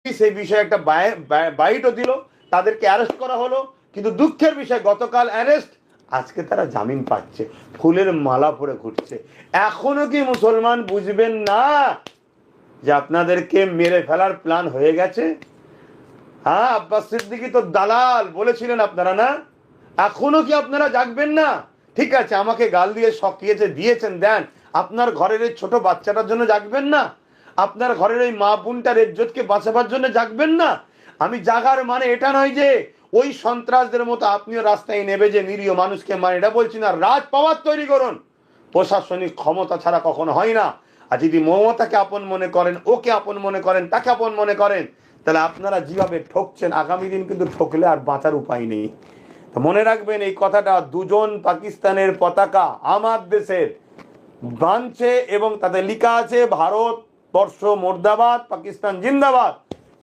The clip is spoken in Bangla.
সেই বিষয়ে একটা বাইটও দিল, তাদেরকে অ্যারেস্ট করা হলো। কিন্তু দুঃখের বিষয় গতকাল অ্যারেস্ট, আজকে তারা জামিন পাচ্ছে, ফুলের মালা পরে ঘুরছে। এখনো কি মুসলমান বুঝবেন না যে আপনাদেরকে মেরে ফেলার প্ল্যান হয়ে গেছে? হ্যাঁ, আব্বাস সিদ্দিকী তো দালাল বলেছিলেন আপনারা না? এখনো কি আপনারা জাগবেন না? ঠিক আছে, আমাকে গাল দিয়ে শকিয়েছে, দিয়েছেন, দেন। আপনার ঘরের এই ছোট বাচ্চাটার জন্য জাগবেন না? আপনার ঘরের এই মা বোনটার ইজ্জতকে বাঁচাবার জন্য জাগবেন না? আমি জাগার মানে এটা নয় যে ওই সন্ত্রাসদের মতো আপনিও রাস্তায় নেবে যে নিরীহ মানুষকে মানে, এটা বলছি না। রাজ পাওয়ার তৈরি করুন, প্রশাসনিক ক্ষমতা ছাড়া কখনো হয় না। আর যদি মমতাকে আপন মনে করেন, ওকে আপন মনে করেন, তাকে আপন মনে করেন, তাহলে আপনারা যেভাবে ঠকছেন আগামী দিন কিন্তু ঠকলে আর বাঁচার উপায় নেই। তো মনে রাখবেন এই কথাটা, দুজন পাকিস্তানের পতাকা আমার দেশের বাঁধছে এবং তাতে লেখা আছে ভারতবর্ষ মুর্দাবাদ, পাকিস্তান জিন্দাবাদ।